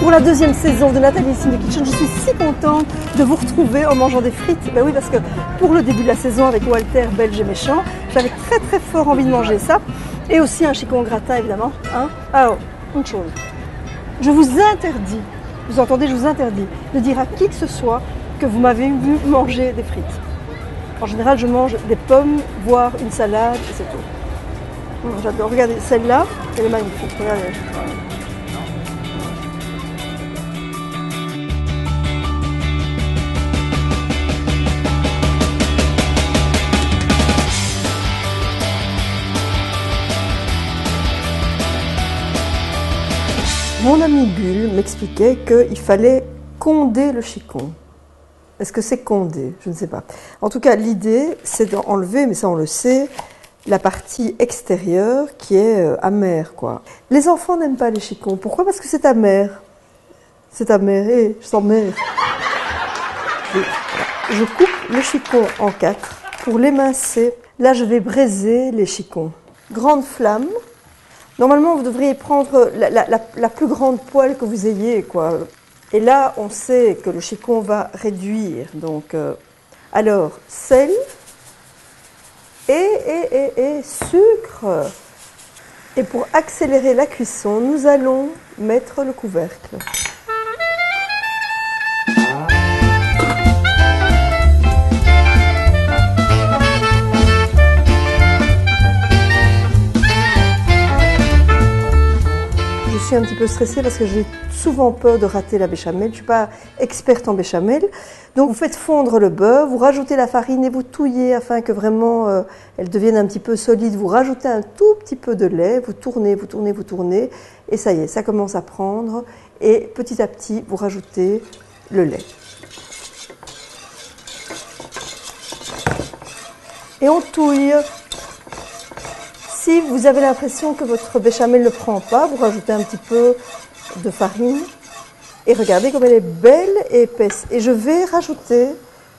Pour la deuxième saison de Nathalie in the Kitchen, je suis si contente de vous retrouver en mangeant des frites. Ben oui, parce que pour le début de la saison avec Walter, belge et méchant, j'avais très fort envie de manger ça. Et aussi un chicon gratin, évidemment. Hein. Alors, une chose. Je vous interdis, vous entendez, je vous interdis de dire à qui que ce soit que vous m'avez vu manger des frites. En général, je mange des pommes, voire une salade, et c'est tout. J'adore. Regardez, celle-là, elle est magnifique. Regardez. Mon ami Bulle m'expliquait qu'il fallait conder le chicon. Est-ce que c'est condé? Je ne sais pas. En tout cas, l'idée, c'est d'enlever, mais ça on le sait, la partie extérieure qui est amère, quoi. Les enfants n'aiment pas les chicons. Pourquoi? Parce que c'est amer. C'est amer. Et je sens mer. Je coupe le chicon en 4 pour l'émincer. Là, je vais braiser les chicons. Grande flamme. Normalement, vous devriez prendre la plus grande poêle que vous ayez, quoi. Et là, on sait que le chicon va réduire. Donc, alors, sel et sucre. Et pour accélérer la cuisson, nous allons mettre le couvercle. Je suis un petit peu stressée parce que j'ai souvent peur de rater la béchamel. Je ne suis pas experte en béchamel. Donc vous faites fondre le beurre, vous rajoutez la farine et vous touillez afin que vraiment elle devienne un petit peu solide. Vous rajoutez un tout petit peu de lait, vous tournez, vous tournez, vous tournez. Et ça y est, ça commence à prendre. Et petit à petit, vous rajoutez le lait. Et on touille. Si vous avez l'impression que votre béchamel ne prend pas, vous rajoutez un petit peu de farine. Et regardez comme elle est belle et épaisse. Et je vais rajouter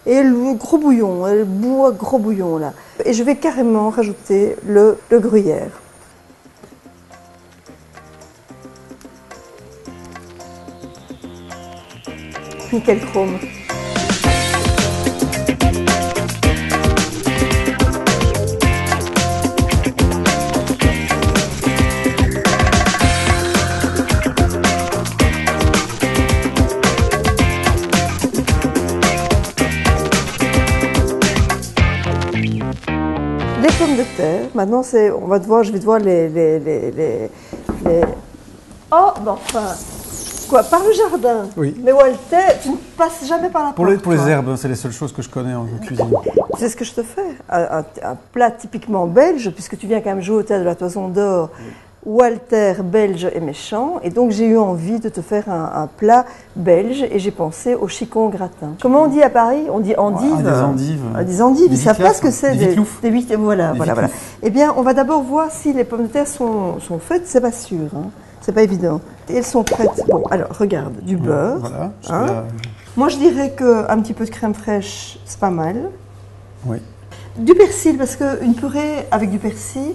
le gros bouillon, le gros bouillon là. Et je vais carrément rajouter le gruyère. Nickel chrome. Les pommes de terre, maintenant je vais devoir les... Oh, ben enfin, quoi, par le jardin? Oui. Mais Walter, tu ne passes jamais par la porte. Pour les herbes, c'est les seules choses que je connais en cuisine. C'est ce que je te fais, un plat typiquement belge, puisque tu viens quand même jouer au Théâtre de la Toison d'Or. Oui. Walter, belge et méchant, et donc j'ai eu envie de te faire un plat belge et j'ai pensé au chicon gratin. Comment on dit à Paris? On dit endive. Des endives. Des endives, ils ne savent pas ce que c'est. Des voilà. Eh bien, on va d'abord voir si les pommes de terre sont faites, c'est pas sûr, hein. C'est pas évident. Et elles sont prêtes. Bon, alors, regarde, du beurre. Voilà. Hein. Moi, je dirais qu'un petit peu de crème fraîche, c'est pas mal. Oui. Du persil, parce qu'une purée avec du persil,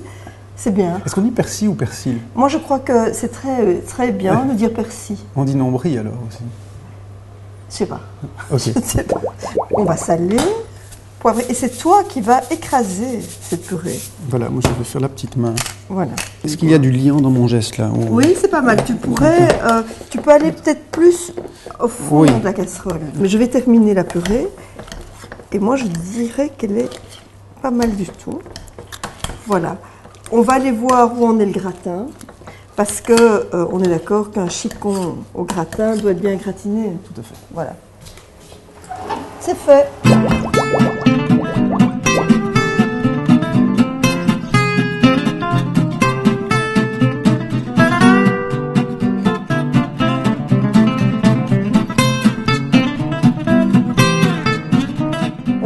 c'est bien. Est-ce qu'on dit persil ou persil? Moi, je crois que c'est très bien de dire persil. On dit nombril alors aussi? Je sais pas. Ok. Je sais pas. On va saler, poivrer. Et c'est toi qui vas écraser cette purée. Voilà, moi je vais faire la petite main. Voilà. Est-ce qu'il y a du liant dans mon geste là? Oui, c'est pas mal. Tu peux aller peut-être plus au fond de la casserole. Mais je vais terminer la purée. Et moi, je dirais qu'elle est pas mal du tout. Voilà. On va aller voir où en est le gratin, parce que on est d'accord qu'un chicon au gratin doit être bien gratiné. Tout à fait. Voilà. C'est fait.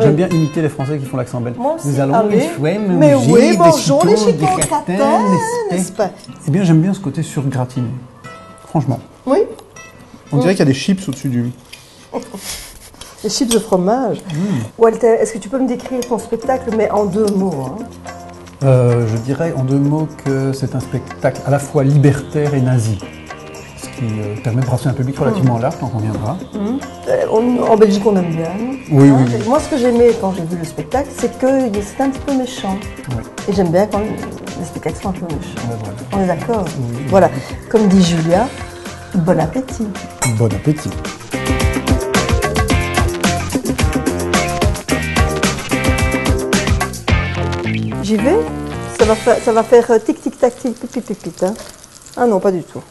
J'aime bien imiter les Français qui font l'accent belge. Nous allons manger des chicons gratins, n'est-ce pas? Eh bien, j'aime bien ce côté surgratiné. Franchement. Oui. On dirait qu'il y a des chips au-dessus du... Les chips de fromage. Walter, est-ce que tu peux me décrire ton spectacle, mais en 2 mots, hein? Je dirais en 2 mots que c'est un spectacle à la fois libertaire et nazi. Ce qui permet de brasser un public relativement large, quand on viendra. En Belgique, on aime bien. Oui, Hein, oui, oui. Moi, ce que j'aimais quand j'ai vu le spectacle, c'est que c'était un petit peu méchant. Ouais. Et j'aime bien quand les spectacles sont un peu méchants. Ouais, voilà. On est d'accord? Oui. Voilà. Comme dit Julia, bon appétit. Bon appétit. J'y vais? Ça va faire tic tic tac tic tic tic tic. Hein. Ah non, pas du tout.